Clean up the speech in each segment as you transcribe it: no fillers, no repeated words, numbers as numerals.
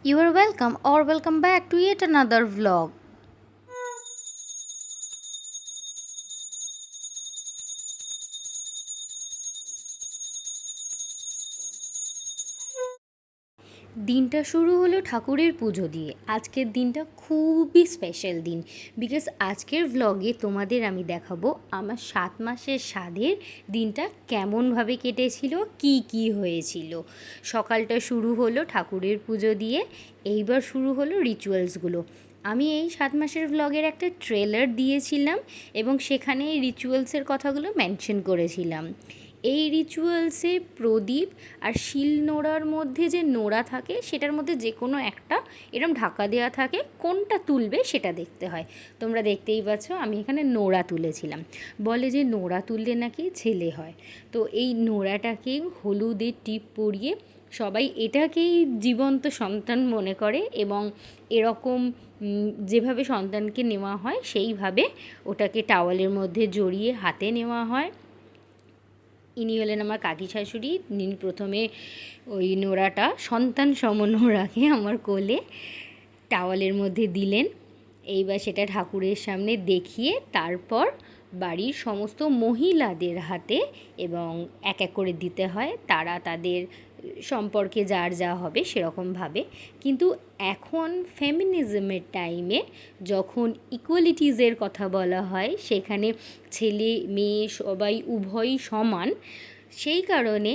You are welcome or welcome back to yet another vlog. দিনটা শুরু হলো ঠাকুরের পুজো দিয়ে। আজকের দিনটা খুবই স্পেশাল দিন, বিকজ আজকের ভ্লগে তোমাদের আমি দেখাবো আমার 7 মাসের স্বাদের দিনটা কেমনভাবে কেটেছিল, কি হয়েছিল। সকালটা শুরু হলো ঠাকুরের পুজো দিয়ে, এইবার শুরু হলো রিচুয়ালসগুলো। আমি এই 7 মাসের ভ্লগের একটা ট্রেলার দিয়েছিলাম এবং সেখানে এই রিচুয়ালসের কথাগুলো মেনশন করেছিলাম। এই রিচুয়ালসে প্রদীপ আর শিল নোড়ার মধ্যে যে নোড়া থাকে সেটার মধ্যে যে কোনো একটা এরম ঢাকা দেওয়া থাকে, কোনটা তুলবে সেটা দেখতে হয়। তোমরা দেখতেই পাচ্ছ আমি এখানে নোড়া তুলেছিলাম। বলে যে নোড়া তুললে নাকি ছেলে হয়। তো এই নোড়াটাকে হলুদের টিপ পরিয়ে সবাই এটাকেই জীবন্ত সন্তান মনে করে এবং এরকম যেভাবে সন্তানকে নেওয়া হয় সেইভাবে ওটাকে টাওয়ালের মধ্যে জড়িয়ে হাতে নেওয়া হয়। ইনি হলেন আমার কাকি শাশুড়ি। ইনি প্রথমে ওই নোড়াটা সন্তান সম নোড়াকে আমার কোলে টাওয়ালের মধ্যে দিলেন। এইবার সেটা ঠাকুরের সামনে দেখিয়ে তারপর বাড়ির সমস্ত মহিলাদের হাতে এবং এক এক করে দিতে হয়, তারা তাদের সম্পর্কে যার যা হবে সেরকমভাবে। কিন্তু এখন ফেমিনিজমের টাইমে যখন ইকুয়ালিটিজের কথা বলা হয়, সেখানে ছেলে মেয়ে সবাই উভয়ই সমান, সেই কারণে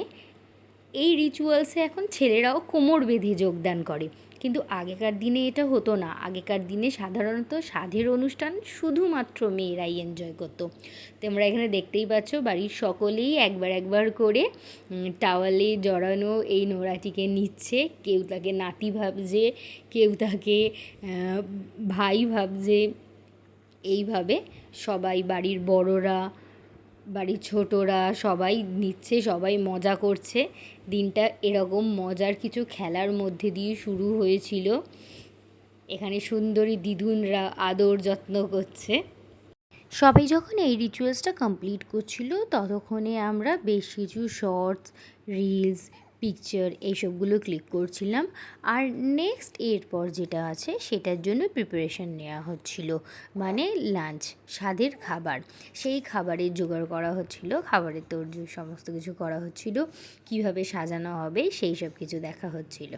এই রিচুয়ালসে এখন ছেলেরাও কোমর বেঁধে যোগদান করে। কিন্তু আগেকার দিনে এটা হতো না। আগেকার দিনে সাধারণত সাধের অনুষ্ঠান শুধুমাত্র মেয়েরাই এনজয় করতো। তোমরা এখানে দেখতেই পাচ্ছ বাড়ির সকলেই একবার একবার করে টাওয়ালে জড়ানো এই নোড়াটিকে নিচ্ছে। কেউ তাকে নাতি ভাবছে, কেউ তাকে ভাই ভাবছে। এইভাবে সবাই বাড়ির বড়রা, বাড়ির ছোটরা সবাই নিচ্ছে, সবাই মজা করছে। দিনটা এরকম মজার কিছু খেলার মধ্যে দিয়ে শুরু হয়েছিল। এখানে সুন্দরী দিদুনরা আদর যত্ন করছে। সবাই যখন এই রিচুয়ালসটা কমপ্লিট করছিল ততক্ষণে আমরা বেশ কিছু শর্টস, রিলস, পিকচার এইসবগুলো ক্লিক করছিলাম। আর নেক্সট এরপর যেটা আছে সেটার জন্য প্রিপারেশন নেওয়া হচ্ছিল, মানে লাঞ্চ, স্বাদের খাবার। সেই খাবারের জোগাড় করা হচ্ছিল, খাবারের তোড়জোড় সমস্ত কিছু করা হচ্ছিল, কিভাবে সাজানো হবে সেই সব কিছু দেখা হচ্ছিল।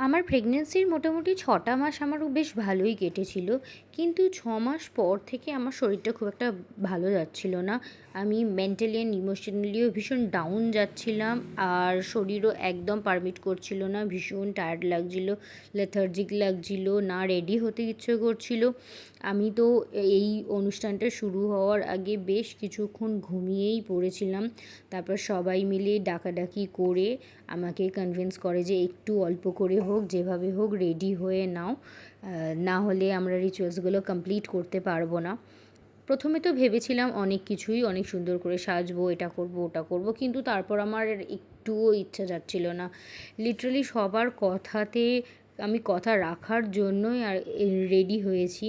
আমার প্রেগনেন্সির মোটামুটি 6টা মাস আমারও বেশ ভালোই কেটেছিল, কিন্তু 6 মাস পর থেকে আমার শরীরটা খুব একটা ভালো যাচ্ছিল না। আমি মেন্টালি অ্যান্ড ইমোশনালিও ভীষণ ডাউন যাচ্ছিলাম, আর শরীরও একদম পারমিট করছিল না। ভীষণ টায়ার্ড লাগছিল, লেথার্জিক লাগছিল, না রেডি হতে ইচ্ছে করছিল। আমি তো এই অনুষ্ঠানটা শুরু হওয়ার আগে বেশ কিছুক্ষণ ঘুমিয়েই পড়েছিলাম। তারপর সবাই মিলে ডাকাডাকি করে আমাকে কনভিন্স করে যে একটু অল্প করে হোক, যেভাবে হোক রেডি হয়ে নাও, না হলে আমরা রিচুয়ালসগুলো কমপ্লিট করতে পারবো না। প্রথমে তো ভেবেছিলাম অনেক কিছুই, অনেক সুন্দর করে সাজবো, এটা করব ওটা করব, কিন্তু তারপর আমার একটুও ইচ্ছা যাচ্ছিল না। লিটারালি সবার কথাতে আমি কথা রাখার জন্যই আর রেডি হয়েছি।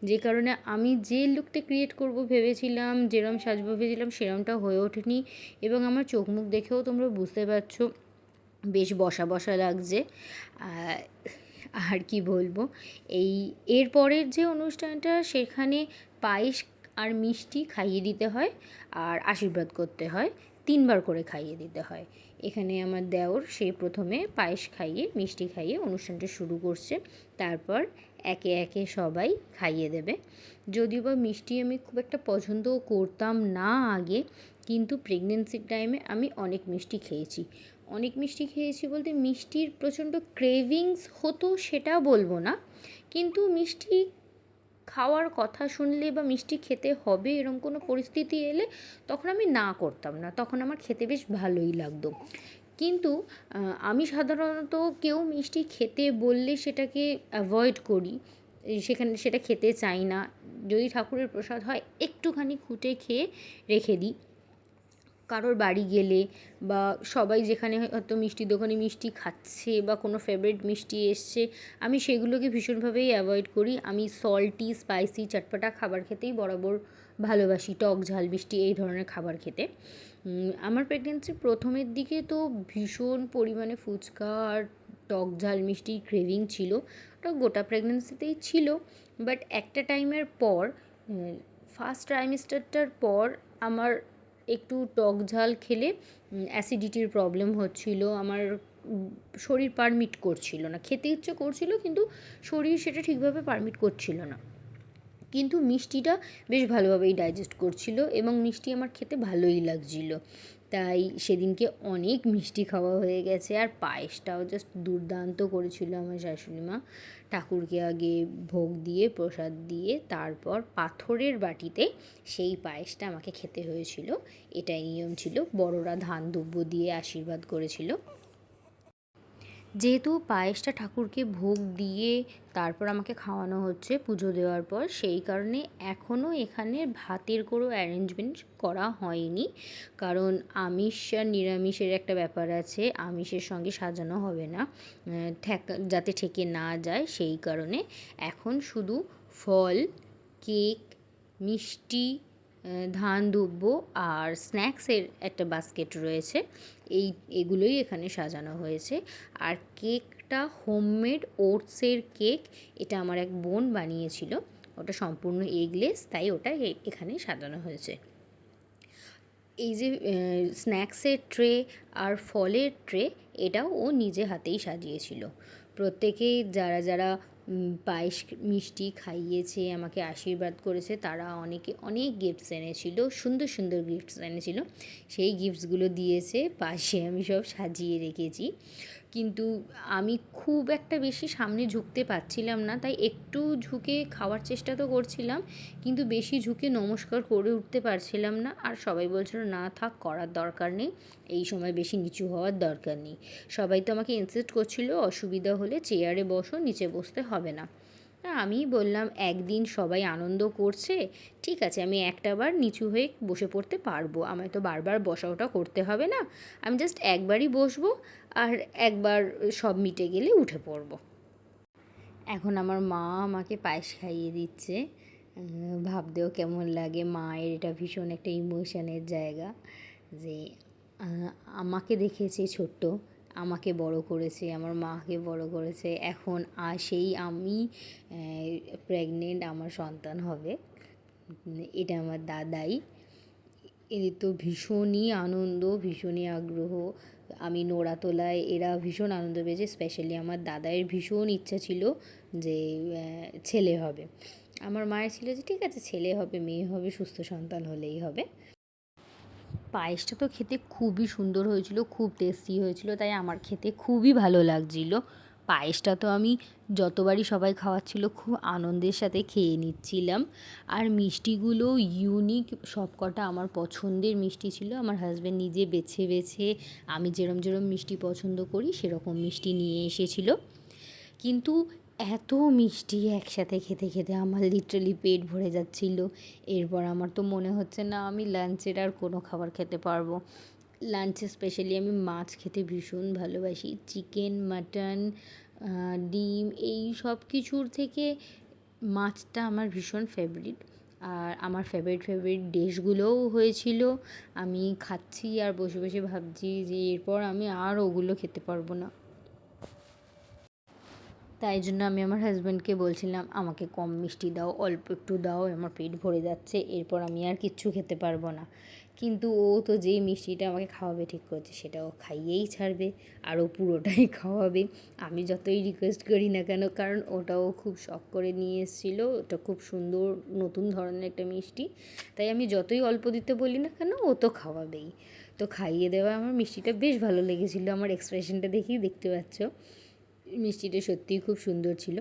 যে কারণে আমি যে লুকটা ক্রিয়েট করব ভেবেছিলাম, যেরম সাজবো ভেবেছিলাম, সেরমটা হয়ে ওঠেনি। এবং আমার চোখ মুখ দেখেও তোমরা বুঝতে পারছো বেশ বসা বসা লাগছে। আর কি বলবো, এই এরপরের যে অনুষ্ঠানটা সেখানে পায়েস আর মিষ্টি খাইয়ে দিতে হয় আর আশীর্বাদ করতে হয়, 3বার করে খাইয়ে দিতে হয়। এখানে আমার দেওর সে প্রথমে পায়েস খাইয়ে মিষ্টি খাইয়ে অনুষ্ঠানটা শুরু করছে, তারপর একে একে সবাই খাইয়ে দেবে। যদিও বা মিষ্টি আমি খুব একটা পছন্দও করতাম না আগে, কিন্তু প্রেগনেন্সির টাইমে আমি অনেক মিষ্টি খেয়েছি। অনেক মিষ্টি খেয়েছি বলতে মিষ্টির প্রচণ্ড ক্রেভিংস হতো সেটা বলবো না, কিন্তু মিষ্টি খাওয়ার কথা শুনলে বা মিষ্টি খেতে হবে এরম কোনো পরিস্থিতি এলে তখন আমি না করতাম না, তখন আমার খেতে বেশ ভালোই লাগতো। কিন্তু আমি সাধারণত কেউ মিষ্টি খেতে বললে সেটাকে অ্যাভয়েড করি, সেখানে সেটা খেতে চাই না। যদি ঠাকুরের প্রসাদ হয় একটুখানি খুঁটে খেয়ে রেখে দিই। কারোর বাড়ি গেলে বা সবাই যেখানে হয়তো মিষ্টির দোকানে মিষ্টি খাচ্ছে বা কোনো ফেভারিট মিষ্টি এসছে, আমি সেগুলোকে ভীষণভাবেই অ্যাভয়েড করি। আমি সল্টি, স্পাইসি, চটপটা খাবার খেতেই বরাবর ভালোবাসি, টক ঝাল মিষ্টি এই ধরনের খাবার খেতে। আমার প্রেগনেন্সির প্রথমের দিকে তো ভীষণ পরিমাণে ফুচকা আর টক ঝাল মিষ্টির ক্রেভিং ছিল। ওটা গোটা প্রেগনেন্সিতেই ছিল, বাট একটা টাইমের পর, ফার্স্ট ট্রাইমেস্টারটার পর আমার একটু টক ঝাল খেলে অ্যাসিডিটির প্রবলেম হচ্ছিল। আমার শরীর পারমিট করছিল না, খেতে ইচ্ছে করছিল কিন্তু শরীর সেটা ঠিকভাবে পারমিট করছিল না। কিন্তু মিষ্টিটা বেশ ভালোভাবেই ডাইজেস্ট করছিল এবং মিষ্টি আমার খেতে ভালোই লাগছিল। তাই সেদিনকে অনেক মিষ্টি খাওয়া হয়ে গেছে। আর পায়েসটাও জাস্ট দুর্দান্ত করেছিল আমার শাশুড়ি মা। ঠাকুরকে আগে ভোগ দিয়ে প্রসাদ দিয়ে তারপর পাথরের বাটিতে সেই পায়েসটা আমাকে খেতে হয়েছিল। এটাই নিয়ম ছিল। বড়রা ধান দুব্য দিয়ে আশীর্বাদ করেছিল। যেহেতু পায়েসটা ঠাকুরকে ভোগ দিয়ে তারপর আমাকে খাওয়ানো হচ্ছে পুজো দেওয়ার পর, সেই কারণে এখনও এখানে ভাতের কোনো অ্যারেঞ্জমেন্ট করা হয়নি। কারণ আমিষ আর নিরামিষের একটা ব্যাপার আছে, আমিষের সঙ্গে সাজানো হবে না, যাতে ঠেকে না যায়, সেই কারণে এখন শুধু ফল, কেক, মিষ্টি, ধান দুব্য আর স্ন্যাক্সের একটা বাস্কেট রয়েছে, এগুলোই এখানে সাজানো হয়েছে। আর কেকটা হোমমেড ওটসের কেক, এটা আমার এক বোন বানিয়েছিল। ওটা সম্পূর্ণ এগলেস, তাই ওটা এখানে সাজানো হয়েছে। এই যে স্ন্যাক্সের ট্রে আর ফলের ট্রে, এটাও ও নিজে হাতেই সাজিয়েছিল। প্রত্যেকেই যারা যারা পায়েস মিষ্টি খাইয়েছে, আমাকে আশীর্বাদ করেছে, তারা অনেকে অনেক গিফটস এনেছিল, সুন্দর সুন্দর গিফটস এনেছিল। সেই গিফটসগুলো দিয়েছে, পাশে আমি সব সাজিয়ে রেখেছি। কিন্তু আমি খুব একটা বেশি সামনে ঝুঁকতে পারছিলাম না, তাই একটু ঝুঁকে খাওয়ার চেষ্টা তো করছিলাম, কিন্তু বেশি ঝুঁকে নমস্কার করে উঠতে পারছিলাম না। আর সবাই বলছিল না থাক, করার দরকার নেই, এই সময় বেশি নিচু হওয়ার দরকার নেই। সবাই তো আমাকে ইনসিস্ট করছিল অসুবিধা হলে চেয়ারে বসো, নিচে বসতে হবে না। আমি বললাম একদিন সবাই আনন্দ করছে, ঠিক আছে, আমি একটা বার নিচু হয়ে বসে পড়তে পারবো, আমায় তো বারবার বসা ওঠা করতে হবে না, আমি জাস্ট একবারই বসবো, আর একবার সব মিটে গেলে উঠে পড়বো। এখন আমার মা আমাকে পায়েস খাইয়ে দিচ্ছে। ভাবতেও কেমন লাগে, মায়ের এটা ভীষণ একটা ইমোশনের জায়গা, যে আমাকে দেখেছে ছোট্ট, আমাকে বড় করেছে, আমার মাকে বড় করেছে, এখন সেই আমি প্রেগনেন্ট, আমার সন্তান হবে, এটা আমার দাদাই। এদের তো ভীষণই আনন্দ, ভীষণই আগ্রহ। আমি নোড়া তোলায় এরা ভীষণ আনন্দ পেয়েছে, স্পেশালি আমার দাদাইয়ের ভীষণ ইচ্ছা ছিল যে ছেলে হবে। আমার মায়ের ছিল যে ঠিক আছে, ছেলে হবে মেয়ে হবে, সুস্থ সন্তান হলেই হবে। পায়েসটা তো খেতে খুবই সুন্দর হয়েছিল, খুব টেস্টি হয়েছিল, তাই আমার খেতে খুবই ভালো লাগছিল। পায়েসটা তো আমি যতবারই সবাই খাওয়াচ্ছিল খুব আনন্দের সাথে খেয়ে নিচ্ছিলাম। আর মিষ্টিগুলো ইউনিক, সবকটা আমার পছন্দের মিষ্টি ছিল। আমার হাজব্যান্ড নিজে বেছে বেছে আমি যেরম যেরম মিষ্টি পছন্দ করি সেরকম মিষ্টি নিয়ে এসেছিল। কিন্তু এত মিষ্টি একসাথে খেতে খেতে আমার লিটারালি পেট ভরে যাচ্ছিল। এরপর আমার তো মনে হচ্ছে না আমি লাঞ্চের আর কোনো খাবার খেতে পারবো। লাঞ্চে স্পেশালি আমি মাছ খেতে ভীষণ ভালোবাসি, চিকেন, মাটন, ডিম, এই সব কিছুর থেকে মাছটা আমার ভীষণ ফেভারিট। আর আমার ফেভারিট ডিশগুলোও হয়েছিল। আমি খাচ্ছি আর বসে বসে ভাবছি যে এরপর আমি আর ওগুলো খেতে পারবো না। তাই জন্য আমি আমার হাজব্যান্ডকে বলছিলাম আমাকে কম মিষ্টি দাও, অল্প একটু দাও, আমার পেট ভরে যাচ্ছে, এরপর আমি আর কিচ্ছু খেতে পারবো না। কিন্তু ও তো যেই মিষ্টিটা আমাকে খাওয়াবে ঠিক করছে, সেটা ও খাইয়েই ছাড়বে, আর ও পুরোটাই খাওয়াবে, আমি যতই রিকোয়েস্ট করি না কেন, কারণ ওটাও খুব শখ করে নিয়ে এসেছিলো। ওটা খুব সুন্দর নতুন ধরনের একটা মিষ্টি, তাই আমি যতই অল্প দিতে বলি না কেন, ও তো খাওয়াবেই। তো খাইয়ে দেওয়া আমার মিষ্টিটা বেশ ভালো লেগেছিলো, আমার এক্সপ্রেশনটা দেখেই দেখতে পাচ্ছ। মিষ্টিটা সত্যিই খুব সুন্দর ছিল।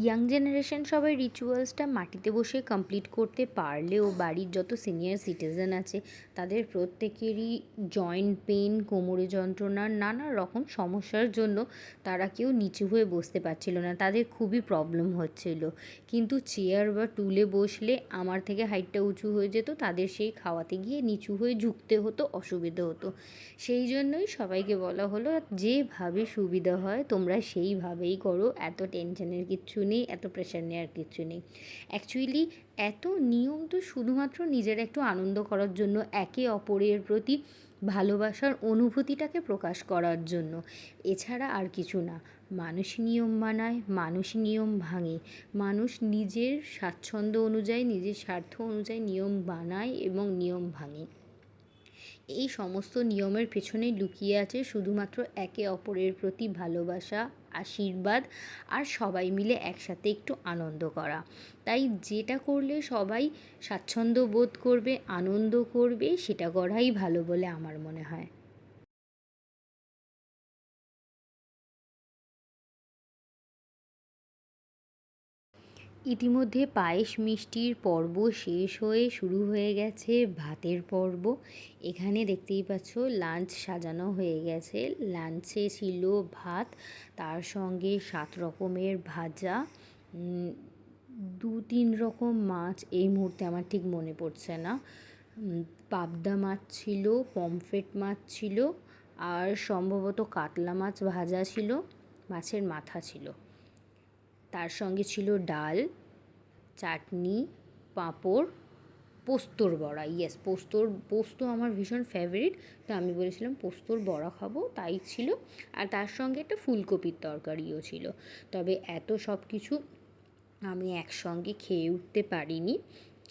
ইয়াং জেনারেশন সবাই রিচুয়ালসটা মাটিতে বসে কমপ্লিট করতে পারলেও বাড়ির যত সিনিয়র সিটিজেন আছে তাদের প্রত্যেকেরই জয়েন্ট পেন, কোমরে যন্ত্রণার নানা রকম সমস্যার জন্য তারা কেউ নিচু হয়ে বসতে পারছিল না, তাদের খুবই প্রবলেম হচ্ছিল। কিন্তু চেয়ার বা টুলে বসলে আমার থেকে হাইটটা উঁচু হয়ে যেত, তাদের সেই খাওয়াতে গিয়ে নিচু হয়ে ঝুঁকতে হতো, অসুবিধে হতো। সেই জন্যই সবাইকে বলা হলো যেভাবে সুবিধা হয় তোমরা সেইভাবেই করো, এত টেনশনের কিচ্ছু নেই, এত প্রেশার নেওয়ার কিচ্ছু নেই। অ্যাকচুয়ালি এত নিয়ম তো শুধুমাত্র নিজের একটু আনন্দ করার জন্য, একে অপরের প্রতি ভালোবাসার অনুভূতিটাকে প্রকাশ করার জন্য, এছাড়া আর কিছু না। মানুষ নিয়ম মানায়, মানুষ নিয়ম ভাঙে, মানুষ নিজের স্বাচ্ছন্দ্য অনুযায়ী, নিজের স্বার্থ অনুযায়ী নিয়ম বানায় এবং নিয়ম ভাঙে। এই সমস্ত নিয়মের পেছনে লুকিয়ে আছে শুধুমাত্র একে অপরের প্রতি ভালোবাসা, আশীর্বাদ, আর সবাই মিলে একসাথে একটু আনন্দ করা। তাই যেটা করলে সবাই স্বাচ্ছন্দ্য বোধ করবে, আনন্দ করবে, সেটা করাই ভালো বলে আমার মনে হয়। ইতিমধ্যে পায়েস মিষ্টির পর্ব শেষ হয়ে শুরু হয়ে গেছে ভাতের পর্ব। এখানে দেখতেই পাচ্ছ লাঞ্চ সাজানো হয়ে গেছে। লাঞ্চে ছিল ভাত, তার সঙ্গে 7 রকমের ভাজা, 2-3 রকম মাছ, এই মুহূর্তে আমার ঠিক মনে পড়ছে না। পাবদা মাছ ছিল, পমফ্রেট মাছ ছিল, আর সম্ভবত কাতলা মাছ ভাজা ছিল, মাছের মাথা ছিল। তার সঙ্গে ছিল ডাল, চাটনি, পাঁপড়, পোস্তর বড়া। ইয়েস, পোস্ত আমার ভীষণ ফেভারিট, তো আমি বলেছিলাম পোস্তর বড়া খাবো, তাই ছিল। আর তার সঙ্গে একটা ফুলকপির তরকারিও ছিল। তবে এত সব কিছু আমি একসঙ্গে খেয়ে উঠতে পারিনি।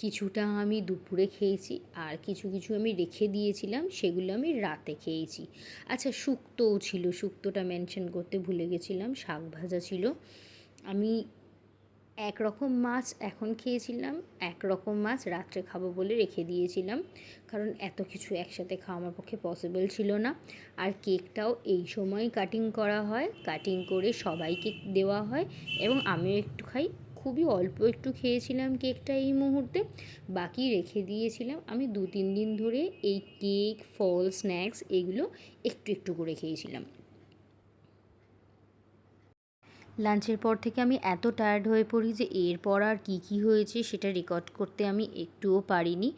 কিছুটা আমি দুপুরে খেয়েছি, আর কিছু কিছু আমি রেখে দিয়েছিলাম, সেগুলো আমি রাতে খেয়েছি। আচ্ছা, শুক্তোও ছিল, শুক্তোটা মেনশন করতে ভুলে গেছিলাম। শাক ভাজা ছিল। আমি একরকম মাছ এখন খেয়েছিলাম, একরকম মাছ রাত্রে খাবো বলে রেখে দিয়েছিলাম, কারণ এত কিছু একসাথে খাওয়া আমার পক্ষে পসিবল ছিল না। আর কেকটাও এই সময় কাটিং করা হয়, কাটিং করে সবাইকে দেওয়া হয়, এবং আমিও একটু খাই। খুবই অল্প একটু খেয়েছিলাম কেকটা এই মুহূর্তে, বাকি রেখে দিয়েছিলাম। আমি 2-3 দিন ধরে এই কেক, ফল, স্ন্যাক্স এগুলো একটু একটু করে খেয়েছিলাম। লাঞ্চের পর থেকে আমি এত টায়ার্ড হয়ে পড়ি যে এরপর আর কী কী হয়েছে সেটা রেকর্ড করতে আমি একটুও পারিনি।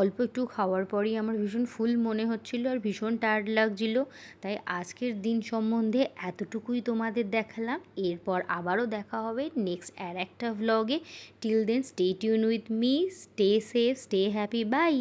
অল্প একটু খাওয়ার পরেই আমার ভীষণ ফুল মনে হচ্ছিলো আর ভীষণ টায়ার্ড লাগছিলো। তাই আজকের দিন সম্বন্ধে এতটুকুই তোমাদের দেখালাম। এরপর আবারও দেখা হবে নেক্সট আর একটা ভ্লগে। Till then stay tune with me, stay safe, stay happy, by.